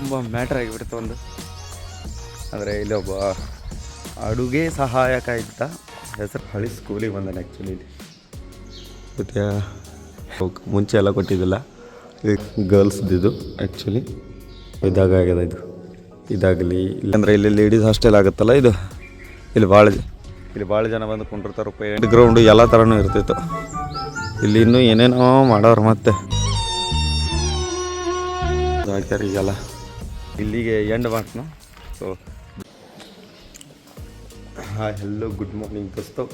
ತುಂಬ ಮ್ಯಾಟ್ರ್ ಆಗಿಬಿಡ್ತು ಒಂದು. ಅಂದರೆ ಇಲ್ಲೊಬ್ಬ ಅಡುಗೆ ಸಹಾಯಕ ಇದ್ದ, ಹೆಸರು ಹಳಿ ಸ್ಕೂಲಿಗೆ ಬಂದಾನೆ ಆ್ಯಕ್ಚುಲಿ. ಇಲ್ಲಿ ಮತ್ತು ಮುಂಚೆ ಎಲ್ಲ ಕೊಟ್ಟಿದ್ದಿಲ್ಲ, ಗರ್ಲ್ಸ್ದಿದ್ದು ಆ್ಯಕ್ಚುಲಿ ಇದಾಗ ಆಗ್ಯದ. ಇದಾಗಲಿ ಇಲ್ಲಾಂದರೆ ಇಲ್ಲಿ ಲೇಡೀಸ್ ಹಾಸ್ಟೆಲ್ ಆಗುತ್ತಲ್ಲ ಇದು, ಇಲ್ಲಿ ಭಾಳ ಜನ ಬಂದು ಕುಂಡಿರ್ತಾರೆ. ಪೇಂಟ್ ಗ್ರೌಂಡು ಎಲ್ಲ ಥರನೂ ಇರ್ತಿತ್ತು. ಇಲ್ಲಿ ಇನ್ನೂ ಏನೇನೋ ಮಾಡೋರು ಮತ್ತೆ ಹಾಕ್ಯಾರ. ಈಗೆಲ್ಲ ಇಲ್ಲಿಗೆ ಎಂಡ್ ಮಾಡ್ತಾನ. ಸೊ ಹಾಂ, ಹೆಲ್ಲೋ, ಗುಡ್ ಮಾರ್ನಿಂಗ್ ದೋಸ್ತು.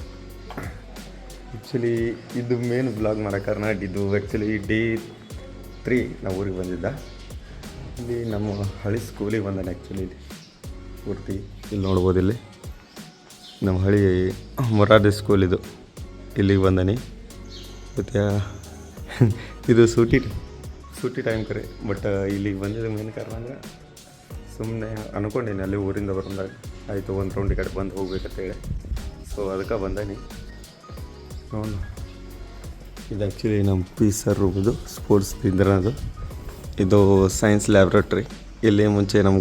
ಆ್ಯಕ್ಚುಲಿ ಇದು ಮೇನ್ ಬ್ಲಾಗ್ ಮಾಡೋ ಕಾರಣ ಇದು ಆ್ಯಕ್ಚುಲಿ ಡೇ 3 ನಾವು ಊರಿಗೆ ಬಂದಿದ್ದ. ಇಲ್ಲಿ ನಮ್ಮ ಹಳಿ ಸ್ಕೂಲಿಗೆ ಬಂದಾನೆ ಆ್ಯಕ್ಚುಲಿ. ಇಲ್ಲಿ ಪೂರ್ತಿ ಇಲ್ಲಿ ನೋಡ್ಬೋದು, ಇಲ್ಲಿ ನಮ್ಮ ಹಳಿ ಮೊರಾರ್ಜಿ ಸ್ಕೂಲ್ ಇದು. ಇಲ್ಲಿಗೆ ಬಂದಾನೆ. ಮತ್ತು ಇದು ಸೂಟಿ ಟೈಮ್ ಕರೆ. ಬಟ್ ಇಲ್ಲಿಗೆ ಬಂದಿದ್ದು ಮೇನ್ ಕಾರಣ ಅಂದರೆ ಸುಮ್ಮನೆ ಅಂದ್ಕೊಂಡೀನಿ ಅಲ್ಲಿ ಊರಿಂದ ಬರೋದಾಗ ಆಯಿತು ಒಂದು ರೌಂಡ್ ಈ ಕಡೆ ಬಂದು ಹೋಗ್ಬೇಕಂತೇಳಿ. ಸೊ ಅದಕ್ಕೆ ಬಂದಾನಿ. ನೋಡು, ಇದು ಆ್ಯಕ್ಚುಲಿ ನಮ್ಮ ಪಿ ಸರ್ ರೂಮದು ಸ್ಪೋರ್ಟ್ಸ್ ಇಂದ್ರನದು. ಇದು ಸೈನ್ಸ್ ಲ್ಯಾಬ್ರೇಟ್ರಿ. ಇಲ್ಲಿ ಮುಂಚೆ ನಮ್ಮ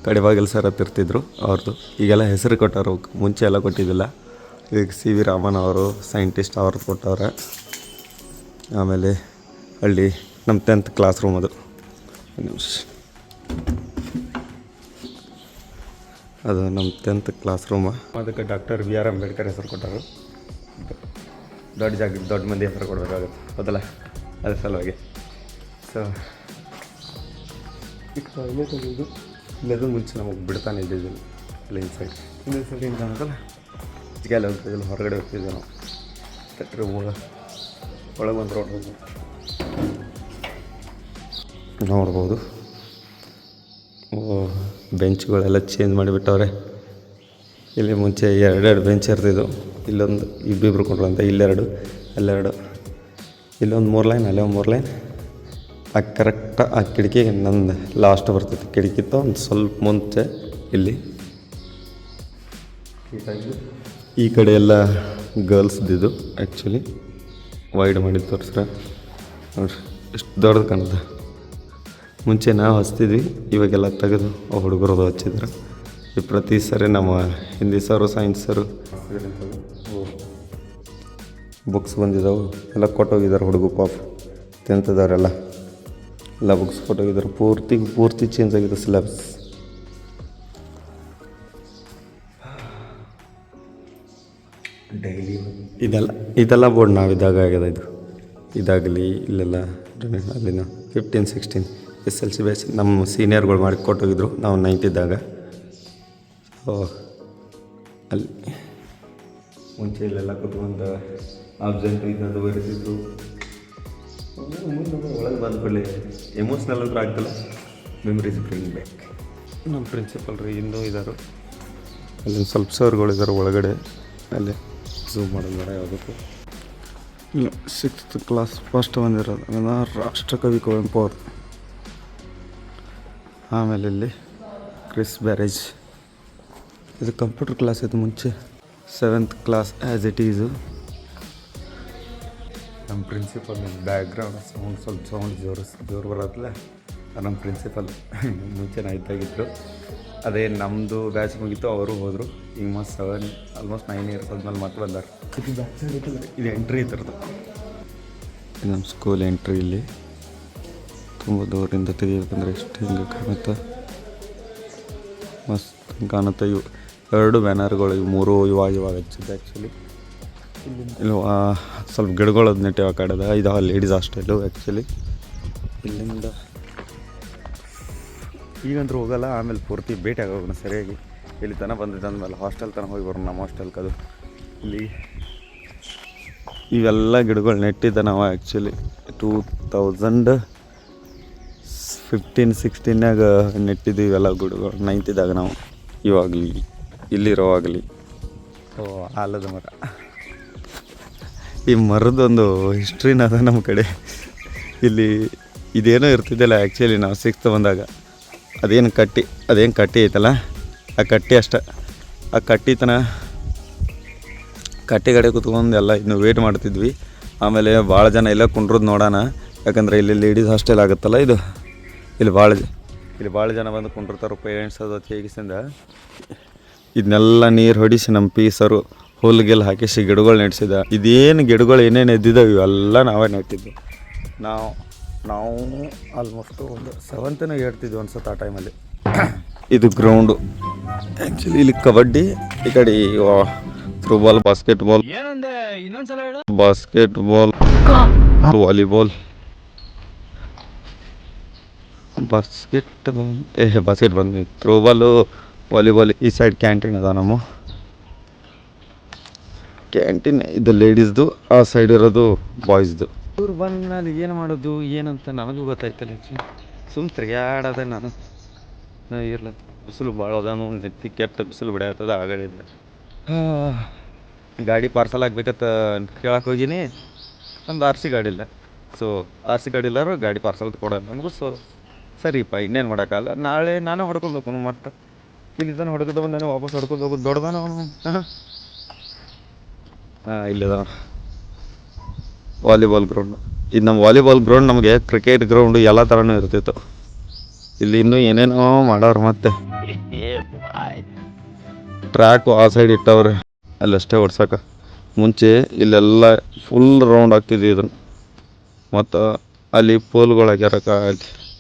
ಕಡೆಬಾಗಿಲು ಸರ್ ಹತ್ತಿರ್ತಿದ್ರು ಅವ್ರದ್ದು. ಈಗೆಲ್ಲ ಹೆಸರು ಕೊಟ್ಟರು, ಮುಂಚೆ ಎಲ್ಲ ಕೊಟ್ಟಿದ್ದಿಲ್ಲ. ಈಗ ಸಿ ವಿ ರಾಮನ್ ಅವರು ಸೈಂಟಿಸ್ಟ್ ಅವ್ರದ್ದು ಕೊಟ್ಟವ್ರೆ. ಆಮೇಲೆ ಅಲ್ಲಿ ನಮ್ಮ 10th ಕ್ಲಾಸ್ ರೂಮ್ ಅದು. ಅದು ನಮ್ಮ 10th ಕ್ಲಾಸ್ ರೂಮ. ಅದಕ್ಕೆ ಡಾಕ್ಟರ್ ಬಿ ಆರ್ ಅಂಬೇಡ್ಕರ್ ಹೆಸರು ಕೊಟ್ಟರು. ದೊಡ್ಡ ಮಂದಿ ಹೆಸರು ಕೊಡಬೇಕಾಗುತ್ತೆ, ಹೌದಲ್ಲ? ಅದ್ರ ಸಲುವಾಗಿ. ಸೊ ಈ ಟಾಯ್ಲೆಟ್ ಅದು ಇಲ್ಲದು ಮುಂಚೆ ನಮಗೆ ಬಿಡ್ತಾನೆ ಇದ್ದಿದ್ದು ಅಲ್ಲಿ ಇನ್ಸೈಡ್. ಇನ್ನೊಂದು ಸಲ ಏನು ಕಾಣುತ್ತಲ್ಲ, ಜಿಗಾಲ ಹೋಗ್ತಿದ್ದಿಲ್ಲ, ಹೊರಗಡೆ ಹೋಗ್ತಿದ್ವಿ ನಾವು. ತಟ್ಟರೆ ಒಳಗೆ ಒಂದು ರೋಡ್ ಹೋಗಿ ನೋಡ್ಬೋದು. ಬೆಂಚ್ಗಳೆಲ್ಲ ಚೇಂಜ್ ಮಾಡಿಬಿಟ್ಟವ್ರೆ. ಇಲ್ಲಿ ಮುಂಚೆ 2 ಬೆಂಚ್ ಇರ್ತಿದ್ವು. ಇಲ್ಲೊಂದು ಇಬ್ಬಿಬ್ರು ಕೊಂಡ್ರು ಅಂತ, ಇಲ್ಲೆರಡು, ಅಲ್ಲೆರಡು, ಇಲ್ಲೊಂದು 3 ಲೈನ್, ಅಲ್ಲೇ ಒಂದು 3 ಲೈನ್. ಆ ಕರೆಕ್ಟ ಆ ಕಿಟಕಿ ನಂದು ಲಾಸ್ಟ್ ಬರ್ತೈತಿ. ಕಿಟಕಿತ್ತು ಒಂದು ಸ್ವಲ್ಪ ಮುಂಚೆ ಇಲ್ಲಿ. ಈ ಕಡೆ ಎಲ್ಲ ಗರ್ಲ್ಸ್ದಿದ್ದು ಆ್ಯಕ್ಚುಲಿ. ವೈಡ್ ಮಾಡಿದ್ದು ತೋರಿಸ್ರೆ ನೋಡ್ರಿ ಎಷ್ಟು ದೊಡ್ಡದು ಕಾಣುತ್ತೆ. ಮುಂಚೆ ನಾವು ಹಚ್ತಿದ್ವಿ, ಇವಾಗೆಲ್ಲ ತೆಗೆದು ಹುಡುಗರದು ಹಚ್ಚಿದ್ರು. ಈ ಪ್ರತಿ ಸರಿ ನಮ್ಮ ಹಿಂದಿ ಸರು, ಸೈನ್ಸ್ ಸರು ಬುಕ್ಸ್ ಬಂದಿದ್ದಾವೆ, ಎಲ್ಲ ಕೊಟ್ಟೋಗಿದ್ದಾರೆ ಹುಡುಗ ಪಾಪ 10th ಎಲ್ಲ ಬುಕ್ಸ್ ಕೊಟ್ಟೋಗಿದ್ದಾರೆ. ಪೂರ್ತಿ ಚೇಂಜ್ ಆಗಿದೆ ಸಿಲೆಬಸ್. ಡೈಲಿ ಇದೆಲ್ಲ ಬೋರ್ಡ್ ನಾವು ಇದ್ದಾಗ ಆಗ್ಯದ. ಇದಾಗಲಿ ಇಲ್ಲೆಲ್ಲ ಅಲ್ಲಿನ 15-16 SLC ಬ್ಯಾಚ್ ನಮ್ಮ ಸೀನಿಯರ್ಗಳು ಮಾಡಿ ಕೊಟ್ಟೋಗಿದ್ರು ನಾವು 9th ಇದ್ದಾಗ. ಅಲ್ಲಿ ಮುಂಚೆ ಇಲ್ಲೆಲ್ಲ ಕೂತ್ಕೊಂಡು ಆಬ್ಸೆಂಟ್ ಇದ್ದಂದು ಬರೀತಿದ್ರು. ಒಳಗೆ ಬಂದ್ಕೊಳ್ಳಿ ಎಮೋಷ್ನಲ್ ಅಂದ್ರೂ ಆಗ್ತಲ್ಲ. Memories bring back. ನಮ್ಮ ಪ್ರಿನ್ಸಿಪಲ್ ರೀ ಇನ್ನೂ ಇದ್ದಾರೆ. ಅಲ್ಲಿ ಸ್ವಲ್ಪ ಸರ್ಗಳಿದ್ದಾರೆ ಒಳಗಡೆ. ಅಲ್ಲಿ ಝೂಮ್ ಮಾಡೋದು ಬೇಡ ಯಾವುದಕ್ಕೂ. ಇಲ್ಲ, 6th ಕ್ಲಾಸ್ ಫಸ್ಟ್ ಬಂದಿರೋದು ರಾಷ್ಟ್ರಕವಿ ಕುವೆಂಪು ಅವರು. ಆಮೇಲೆ ಇಲ್ಲಿ ಕ್ರಿಸ್ ಬ್ಯಾರೇಜ್. ಇದು ಕಂಪ್ಯೂಟರ್ ಕ್ಲಾಸ್ ಇತ್ತು ಮುಂಚೆ. 7th ಕ್ಲಾಸ್ ಆ್ಯಸ್ ಇಟ್ ಈಸು. ನಮ್ಮ ಪ್ರಿನ್ಸಿಪಲ್ ಬ್ಯಾಕ್ಗ್ರೌಂಡ್ ಸ್ವಲ್ಪ ಜೋರು ಬರೋದಿಲ್ಲ. ನಮ್ಮ ಪ್ರಿನ್ಸಿಪಲ್ ಮುಂಚೆ ಇದ್ದಾಗಿದ್ದರು. ಅದೇ ನಮ್ಮದು ಬ್ಯಾಚ್ ಮುಗಿತು, ಅವರು ಹೋದರು. ಈಗ ಆಲ್ಮೋಸ್ಟ್ 9 ಇಯರ್ಸ್ ಆದ್ಮೇಲೆ ಮತ್ತೆ ಬಂದಾರೆ. ಇದು ಬ್ಯಾಕ್ ಸೈಡ್ ಇರ್ತದೆ, ಇದು ಎಂಟ್ರಿ ಇರ್ತದೆ. ನಮ್ಮ ಸ್ಕೂಲ್ ಎಂಟ್ರಿ ಇಲ್ಲಿ ತುಂಬ ದೂರದಿಂದ ತೆಗಿಬೇಕಂದ್ರೆ ಎಷ್ಟು ಹಿಂಗೆ ಕಾಣುತ್ತೆ, ಮಸ್ತ್ ಕಾಣುತ್ತೆ. 2 ಬ್ಯಾನರ್ಗಳು, 3 ಇವಾಗ ಹಚ್ಚಿದ್ದೆ ಆ್ಯಕ್ಚುಲಿ. ಇಲ್ಲಿ ಸ್ವಲ್ಪ ಗಿಡಗಳದ್ದು ನೆಟ್ಟಿವ ಕಡೆದ. ಇದು ಲೇಡೀಸ್ ಹಾಸ್ಟೆಲು ಆ್ಯಕ್ಚುಲಿ. ಇಲ್ಲಿಂದ ಈಗಂದ್ರೂ ಹೋಗಲ್ಲ, ಆಮೇಲೆ ಪೂರ್ತಿ ಭೇಟಿ ಆಗೋಣ ಸರಿಯಾಗಿ. ಇಲ್ಲಿ ತನಕ ಬಂದಿದ್ದ ಅಂದಮೇಲೆ ಹಾಸ್ಟೆಲ್ ತನಕ ಹೋಗಿ ಬರೋಣ. ನಮ್ಮ ಹಾಸ್ಟೆಲ್ಗೆ ಅದು ಇಲ್ಲಿ ಇವೆಲ್ಲ ಗಿಡಗಳು ನೆಟ್ಟಿದ್ದ ನಾವು ಆ್ಯಕ್ಚುಲಿ 2015-16 ನೆಟ್ಟಿದ್ದು ಇವೆಲ್ಲ ಗಿಡಗಳು 9th ಇದ್ದಾಗ ನಾವು. ಇವಾಗಲಿ ಇಲ್ಲಿರೋವಾಗಲಿ ಆಲದ ಮರ. ಈ ಮರದೊಂದು ಹಿಸ್ಟ್ರಿನ ಅದ ನಮ್ಮ ಕಡೆ. ಇಲ್ಲಿ ಇದೇನೋ ಇರ್ತಿದ್ದಿಲ್ಲ ಆ್ಯಕ್ಚುಲಿ. ನಾವು 6th ಬಂದಾಗ ಅದೇನು ಕಟ್ಟಿ ಐತಲ್ಲ, ಆ ಕಟ್ಟಿ ಅಷ್ಟ. ಆ ಕಟ್ಟಿ ಕಡೆ ಕೂತ್ಕೊಂಡು ಎಲ್ಲ ಇನ್ನೂ ವೇಟ್ ಮಾಡ್ತಿದ್ವಿ. ಆಮೇಲೆ ಭಾಳ ಜನ ಎಲ್ಲ ಕುಂಡ್ರದ್ದು ನೋಡೋಣ, ಯಾಕಂದರೆ ಇಲ್ಲಿ ಲೇಡೀಸ್ ಹಾಸ್ಟೆಲ್ ಆಗುತ್ತಲ್ಲ ಇದು. ಇಲ್ಲಿ ಭಾಳ ಇಲ್ಲಿ ಭಾಳ ಜನ ಬಂದು ಕುಂಡಿರ್ತಾರೆ ಪೇರೆಂಟ್ಸ್ ಅದು ಹೇಗಿಸಿಂದ ಇದನ್ನೆಲ್ಲ ನೀರು ಹೊಡಿಸಿ ನಮ್ಮ ಪೀಸರು ಹುಲ್ಗೆಲ್ಲ ಹಾಕಿಸಿ ಗಿಡಗಳು ನೆಡ್ಸಿದ. ಇದೇನು ಗಿಡಗಳು ಏನೇನು ಎದ್ದಿದ್ದಾವೆ ಇವೆಲ್ಲ ನಾವೇ ನೆಟ್ಟಿದ್ವಿ. ನಾವು ಆಲ್ಮೋಸ್ಟ್ ಒಂದು 7th ಹೇಳ್ತಿದ್ವಿ ಅನ್ಸುತ್ತೆ ಆ ಟೈಮಲ್ಲಿ. ಇದು ಗ್ರೌಂಡು ಆ್ಯಕ್ಚುಲಿ ಇಲ್ಲಿ ಕಬಡ್ಡಿ, ಈ ಕಡೆ ಥ್ರೋಬಾಲ್, ಬಾಸ್ಕೆಟ್ಬಾಲ್, ವಾಲಿಬಾಲ್, ಬಾಸ್ಕೆಟ್ ಬಂದ್ವಿ, ಥ್ರೋಬಾಲು, ವಾಲಿಬಾಲ್. ಈ ಸೈಡ್ ಕ್ಯಾಂಟೀನ್ ಅದ ನಮ್ಮ ಕ್ಯಾಂಟೀನ್, ಇದು ಲೇಡೀಸ್ದು, ಆ ಸೈಡ್ ಇರೋದು ಬಾಯ್ಸ್ದು. ಇವ್ರು ಬಂದ ಮೇಲೆ ಏನು ಮಾಡೋದು ಏನಂತ ನನಗೂ ಗೊತ್ತಾಯ್ತಲ್ಲ. ಸುಮ್ಮ ತಿರ್ಗಾಡೋದೆ ನಾನು ಇರ್ಲ. ಬಿಸಿಲು ಭಾಳ ಅದಾನು, ನೆತ್ತಿ ಕೆಟ್ಟ ಬಿಸಿಲು ಬಿಡಾಯ್ತದ ಆಗಲಿಲ್ಲ. ಗಾಡಿ ಪಾರ್ಸಲ್ ಆಗ್ಬೇಕಂತ ಕೇಳಕ್ಕೆ ಹೋಗಿನಿ, ಒಂದು RC ಗಾಡಿ ಇಲ್ಲ. ಸೊ RC ಗಾಡಿ ಇಲ್ಲಾರು ಗಾಡಿ ಪಾರ್ಸಲ್ ಕೊಡೋಣ ನನಗೂ. ಸೊ ಸರಿಪ್ಪ, ಇನ್ನೇನು ಮಾಡೋಕ್ಕಲ್ಲ. ನಾಳೆ ನಾನೇ ಹೊಡ್ಕೊಂಡು ಹೋಗ್ನು, ಮತ್ತೆ ಇಲ್ಲಿ ತಾನು ಹೊಡ್ಕೊಂಡು ಬಂದು ನಾನು ವಾಪಸ್ ಹೊಡ್ಕೊಂಡು ಹೋಗೋದು ದೊಡ್ಡದಾನ ಅವನು. ಇಲ್ಲದ ವಾಲಿಬಾಲ್ ಗ್ರೌಂಡ್. ಇದು ನಮ್ಮ ವಾಲಿಬಾಲ್ ಗ್ರೌಂಡ್ ನಮಗೆ ಕ್ರಿಕೆಟ್ ಗ್ರೌಂಡು ಎಲ್ಲ ಥರನೂ ಇರ್ತಿತ್ತು. ಇಲ್ಲಿ ಇನ್ನೂ ಏನೇನೋ ಮಾಡೋರು. ಮತ್ತೆ ಟ್ರ್ಯಾಕು ಆ ಸೈಡ್ ಇಟ್ಟವ್ರೆ, ಅಲ್ಲಷ್ಟೇ ಓಡ್ಸೋಕೆ. ಮುಂಚೆ ಇಲ್ಲೆಲ್ಲ ಫುಲ್ ರೌಂಡ್ ಆಗ್ತಿದ್ವಿ ಇದನ್ನು. ಮತ್ತು ಅಲ್ಲಿ ಪೋಲ್ಗಳು ಆಗ್ಯಾರಕ,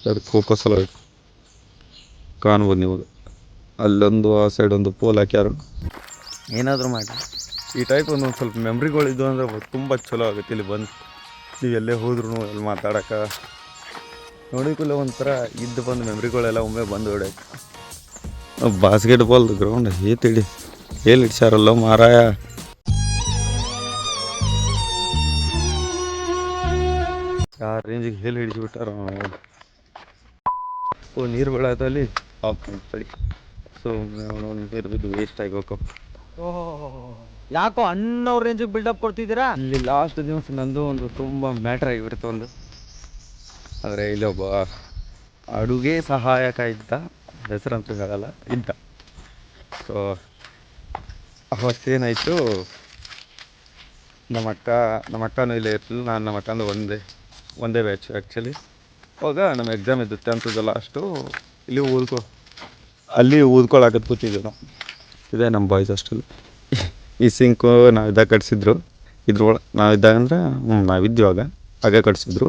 ಅಲ್ಲಿ ಖೋಖೋ ಸಲ ಕಾಣ್ಬೋದು ನೀವು. ಅಲ್ಲೊಂದು ಆ ಸೈಡ್ ಒಂದು ಪೋಲ್ ಹಾಕ್ಯಾರ. ಏನಾದರೂ ಮಾಡಿ ಈ ಟೈಪ್ ಒಂದು ಸ್ವಲ್ಪ ಮೆಮ್ರಿಗಳಿದ್ದು ಅಂದ್ರೆ ತುಂಬ ಚಲೋ ಆಗುತ್ತೆ. ಇಲ್ಲಿ ಬಂದು ನೀವು ಎಲ್ಲೇ ಹೋದ್ರೂ ಎಲ್ಲಿ ಮಾತಾಡೋಕೆ ನೋಡಿಕೊಳ್ಳೋ ಒಂಥರ ಇದ್ದು ಬಂದು ಮೆಮ್ರಿಗಳೆಲ್ಲ ಒಮ್ಮೆ ಬಂದು ಹೊಡ್ಯಕ್ಕೆ. ಬಾಸ್ಕೆಟ್ಬಾಲ್ ಗ್ರೌಂಡ್ ಹೇಳಿ ಇಡ್ಸಾರಲ್ಲ ಮಾರಾಯ. ಆ ರೇಂಜಿಗೆ ಹೇಳಿ ಹಿಡಿಸ್ಬಿಟ್ಟಾರ. ನೀರು ಬೆಳಾಯ್ತ ಅಲ್ಲಿ ಆಫ್ ಮಾಡಿ. ಸೊ ನೀರು ಬಿದ್ದು ವೇಸ್ಟ್ ಆಗೋಕ. ಯಾಕೋ ಅಣ್ಣವ್ರ ರೇಂಜಿಗೆ ಬಿಲ್ಡಪ್ ಕೊಡ್ತಿದ್ದೀರಾ? ಇಲ್ಲಿ ಲಾಸ್ಟ್ ದಿವಸ ನಂದು ಒಂದು ತುಂಬ ಮ್ಯಾಟ್ರ್ ಆಗಿಬಿಡ್ತು ಒಂದು. ಆದರೆ ಇಲ್ಲೊಬ್ಬ ಅಡುಗೆ ಸಹಾಯಕ ಇದ್ದ, ಹೆಸರಂತೂ ಹೇಳಲ್ಲ, ಇದ್ದ. ಸೊ ಅವತ್ತೇನಾಯಿತು, ನಮ್ಮ ಅಕ್ಕನೂ ಇಲ್ಲೇ ಇರ್ತಿಲ್ಲ. ನಾನು ನಮ್ಮ ಅಕ್ಕಂದು ಒಂದೇ ಬ್ಯಾಚ್ ಆ್ಯಕ್ಚುಲಿ. ಅವಾಗ ನಮ್ಮ ಎಕ್ಸಾಮ್ ಇದ್ದು 10th ಲಾಸ್ಟು. ಅಲ್ಲಿ ಊದ್ಕೊಳಕತ್ ಕೂತಿದ್ವಿ ನಾವು. ಇದೇ ನಮ್ಮ ಬಾಯ್ಸ್ ಹಾಸ್ಟೆಲ್. ಈ ಸಿಂಕು ನಾವಿದ್ದಾಗ ಕಟ್ಸಿದ್ರು. ಇದ್ರೊಳಗೆ ನಾವಿದ್ದಾಗ ಅಂದ್ರೆ ನಾವಿದ್ವಾಗ ಹಾಗೆ ಕಟ್ಸಿದ್ರು.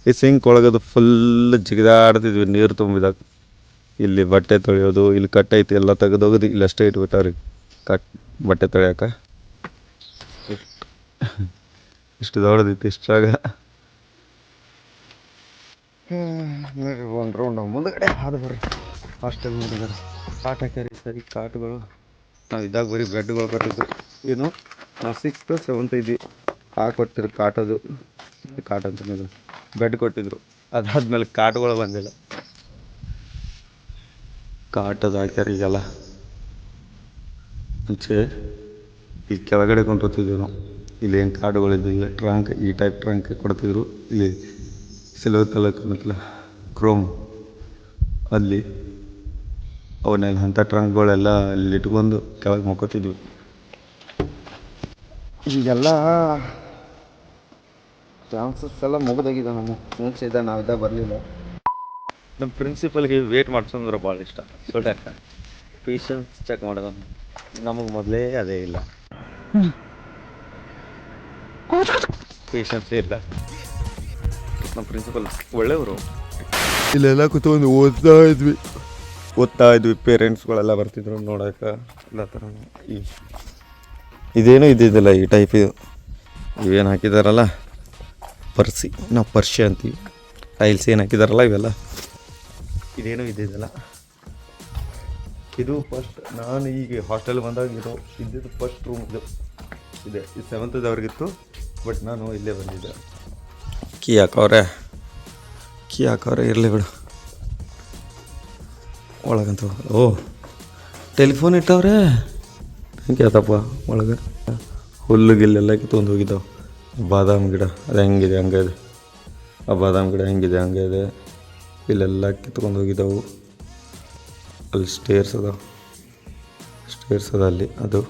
ಈ ಸಿಂಕ್ ಒಳಗದು ಫುಲ್ ಜಿಗಿದಾಡ್ತಿದ್ವಿ ನೀರು ತುಂಬಿದಾಗ. ಇಲ್ಲಿ ಬಟ್ಟೆ ತೊಳೆಯೋದು, ಇಲ್ಲಿ ಕಟ್ಟೈತಿ ಎಲ್ಲ ತೆಗೆದೋಗೋದು, ಇಲ್ಲಿ ಅಷ್ಟೇ ಇಟ್ಬಿಟ್ಟವ್ರಿ ಬಟ್ಟೆ ತೊಳೆಯೋಕೆ. ಇಷ್ಟು ದೊಡ್ಡದಿತ್ತು. ಇಷ್ಟಾಗ ಒಂದು ರೌಂಡ್ ಮುಂದಗಡೆ ಹಾದು ಬರ್ರಿ. ಹಾಸ್ಟೆಲ್ ಮುಂದಗಡೆ ಕಾಟ್ ಹಾಕ್ಯಾರಿ. ಸರಿ ಕಾಟುಗಳು ನಾವು ಇದ್ದಾಗ ಬರೀ ಬೆಡ್ಗಳು ಕಟ್ಟಿದ್ರು. ಏನು ನಾವು 6th 7th ಇದ್ವಿ. ಕೊಟ್ಟಿದ್ರು ಕಾಟದು ಅಂತ ಬೆಡ್ ಕೊಟ್ಟಿದ್ರು. ಅದಾದ್ಮೇಲೆ ಕಾಟುಗಳು ಬಂದಿಲ್ಲ. ಕಾಟದು ಹಾಕ್ಯಾರ ಈಗೆಲ್ಲ. ಮುಂಚೆ ಈ ಕೆಳಗಡೆ ಕೊಂಡ್ಕೊತಿದ್ವಿ ನಾವು. ಇಲ್ಲಿ ಏನು ಕಾಟುಗಳಿದ್ದು ಇಲ್ಲ, ಟ್ರಂಕ್ ಈ ಟೈಪ್ ಟ್ರಂಕ್ ಕೊಡ್ತಿದ್ರು. ಇಲ್ಲಿ ಸಿಲ್ವರ್ ಕಲರ್ ಕ್ರೋಮ್ ಅಲ್ಲಿ ಅವನ್ನೆಲ್ಲ ಅಂಥ ಟ್ರಂಕ್ಗಳೆಲ್ಲ ಅಲ್ಲಿ ಇಟ್ಕೊಂಡು ಕೆಳಗೆ ಮಕ್ಕೋತಿದ್ವಿ. ಈಗೆಲ್ಲ ಚಾನ್ಸಸ್ ಎಲ್ಲ ಮುಗಿದೋಗಿದೆ. ನಮ್ಮ ಮುಂಚೆ ಇದ್ದ ನಾವಿದ್ದಾಗ ಬರಲಿಲ್ಲ. ನಮ್ಮ ಪ್ರಿನ್ಸಿಪಲ್ಗೆ ವೇಟ್ ಮಾಡ್ಸಂದ್ರೆ ಭಾಳ ಇಷ್ಟ. ಸುಳ್ಯಾಕ ಪೇಷನ್ಸ್ ಚೆಕ್ ಮಾಡೋದು ನಮಗೆ ಮೊದಲೇ ಅದೇ ಇಲ್ಲ. ಪೇಷನ್ಸೇ ಇಲ್ಲ. ನಮ್ಮ ಪ್ರಿನ್ಸಿಪಲ್ ಒಳ್ಳೆಯವರು. ಇಲ್ಲೆಲ್ಲ ಕೂತ್ಕೊಂಡು ಓದ್ತಾ ಇದ್ವಿ. ಪೇರೆಂಟ್ಸ್ಗಳೆಲ್ಲ ಬರ್ತಿದ್ರು ನೋಡೋಕೆ ಎಲ್ಲ ಥರ. ಇದೇನೂ ಇದ್ದಿದ್ದಿಲ್ಲ ಈ ಟೈಪ್. ಇವೇನು ಹಾಕಿದಾರಲ್ಲ ಪರ್ಸಿ, ನಾವು ಪರ್ಷಿ ಅಂತೀವಿ. ಟೈಲ್ಸ್ ಏನು ಹಾಕಿದಾರಲ್ಲ ಇವೆಲ್ಲ ಇದೇನೂ ಇದ್ದಿದ್ದಿಲ್ಲ. ಇದು ಫಸ್ಟ್ ನಾನು ಈಗ ಹಾಸ್ಟೆಲ್ ಬಂದಾಗ ಇದ್ದಿದ್ದು ಫಸ್ಟ್ ರೂಮ್ ಇದೆ. ಇದು 7th ಅವ್ರಿಗಿತ್ತು, ಬಟ್ ನಾನು ಇಲ್ಲೇ ಬಂದಿದ್ದೆ. ಕೀ ಹಾಕವ್ರೆ ಇರಲಿ ಬಿಡು. ಒಳಗಂತ ಟೆಲಿಫೋನ್ ಇಟ್ಟವ್ರೆ. ಹೆಂಗೆ ಆತಪ್ಪ ಒಳಗೆ. ಹುಲ್ಲು ಗಿಲ್ಲೆಲ್ಲ ಕಿತ್ಕೊಂಡು ಹೋಗಿದ್ದಾವೆ. ಬಾದಾಮ್ ಗಿಡ ಅದು ಹೆಂಗಿದೆ ಹಂಗೆ ಇದೆ. ಆ ಬಾದಾಮ್ ಗಿಡ ಹೆಂಗಿದೆ ಹಂಗೆ ಇದೆ. ಇಲ್ಲೆಲ್ಲ ಕಿತ್ಕೊಂಡು ಹೋಗಿದ್ದಾವೆ. ಅಲ್ಲಿ ಸ್ಟೇರ್ಸ್ ಅದ ಅಲ್ಲಿ. ಅದು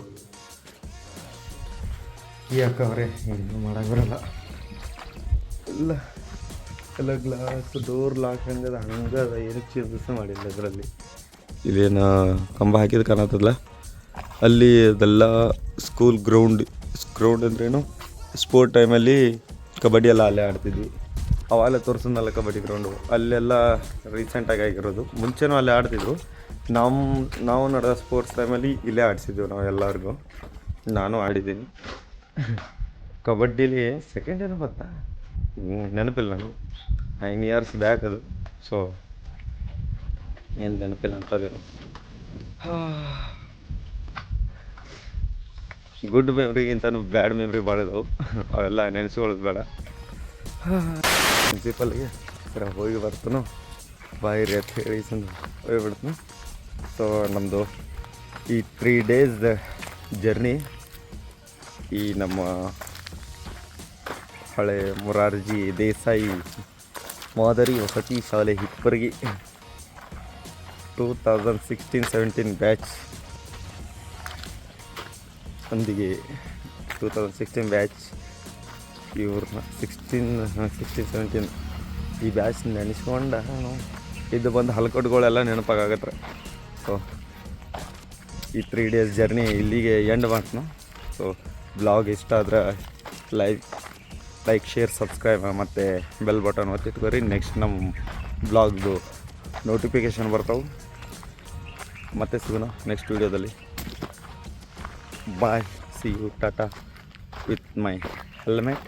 ಯಾಕವ್ರೆ ಏನು ಮಾಡೋಕ್ಕೆ ಬರಲ್ಲ. ಇಲ್ಲ ಎಲ್ಲ ಗ್ಲಾಸ್ ಡೋರ್ ಲಾಕ್ ಹಂಗದ ಹಂಗದ ಏನು ಚೇಂಜಸ್ ಮಾಡಿಲ್ಲ ಅದರಲ್ಲಿ. ಇಲ್ಲೇನು ಕಂಬ ಹಾಕಿದ ಕಾಣತ್ತಲ್ಲ ಅಲ್ಲಿ ಅದೆಲ್ಲ ಸ್ಕೂಲ್ ಗ್ರೌಂಡ್ ಅಂದ್ರೇನು ಸ್ಪೋರ್ಟ್ ಟೈಮಲ್ಲಿ ಕಬಡ್ಡಿ ಎಲ್ಲ ಅಲ್ಲೇ ಆಡ್ತಿದ್ವಿ. ಅವಾಗಲೇ ತೋರಿಸಿದ್ನಲ್ಲ ಕಬಡ್ಡಿ ಗ್ರೌಂಡು ಅಲ್ಲೆಲ್ಲ ರೀಸೆಂಟಾಗಿ ಆಗಿರೋದು. ಮುಂಚೆನೂ ಅಲ್ಲೇ ಆಡ್ತಿದ್ರು. ನಾವು ನಡೆದ ಸ್ಪೋರ್ಟ್ಸ್ ಟೈಮಲ್ಲಿ ಇಲ್ಲೇ ಆಡಿಸಿದ್ವಿ ನಾವು ಎಲ್ಲರಿಗೂ. ನಾನು ಆಡಿದ್ದೀನಿ ಕಬಡ್ಡಿಲಿ ಸೆಕೆಂಡ್ ಏನೋ ಗೊತ್ತಾ ನೆನಪಿಲ್ಲ ನಾನು 9 ಇಯರ್ಸ್ ಬ್ಯಾಕ್ ಅದು. ಸೊ ಏನು ನೆನಪಿಲ್ಲ ಅಂತದೇನು. ಗುಡ್ ಮೆಮ್ರಿಗಿಂತನೂ ಬ್ಯಾಡ್ ಮೆಮ್ರಿ ಭಾಳ ಇದಾವೆ. ಅವೆಲ್ಲ ನೆನೆಸ್ಕೊಳ್ಳೋದು ಬೇಡ. ಪ್ರಿನ್ಸಿಪಲ್ಗೆ ಸರ ಹೋಗಿ ಬರ್ತಾನು ಬಾಯಿರಿ ಅಂತ ಹೇಳಿ ಹೋಗಿಬಿಡ್ತಾನು. ಸೊ ನಮ್ಮದು ಈ 3 days ಜರ್ನಿ ಈ ನಮ್ಮ ಹಳೆ ಮೊರಾರ್ಜಿ ದೇಸಾಯಿ ಮಾದರಿ ವಸತಿ ಶಾಲೆ ಹಿಪ್ಪರಗಿ 2016-17 ಬ್ಯಾಚ್ ಒಂದಿಗೆ 2016 ಬ್ಯಾಚ್ ಇವ್ರನ್ನ 16-17 ಈ ಬ್ಯಾಚ್ ನೆನೆಸ್ಕೊಂಡ ಇದು ಬಂದು ಹಲ್ಕಟ್ಟುಗಳೆಲ್ಲ ನೆನಪಾಗತ್ತೆ. ಸೊ ಈ 3 days ಜರ್ನಿ ಇಲ್ಲಿಗೆ ಎಂಡ್ ಮಾಡ್ತಾನೆ. ಸೊ ಬ್ಲಾಗ್ ಇಷ್ಟ ಆದ್ರೆ ಲೈಕ್ ಶೇರ್ ಸಬ್ಸ್ಕ್ರೈಬ್ ಮತ್ತು ಬೆಲ್ ಬಟನ್ ಒತ್ತಿಟ್ಕೊರಿ. ನೆಕ್ಸ್ಟ್ ನಮ್ಮ ಬ್ಲಾಗ್ದು ನೋಟಿಫಿಕೇಷನ್ ಬರ್ತಾವೆ. ಮತ್ತೆ ಸಿಗೋಣ ನೆಕ್ಸ್ಟ್ ವೀಡಿಯೋದಲ್ಲಿ. ಬಾಯ್, ಸಿ ಯು, ಟಾಟಾ ವಿತ್ ಮೈ ಹೆಲ್ಮೆಟ್.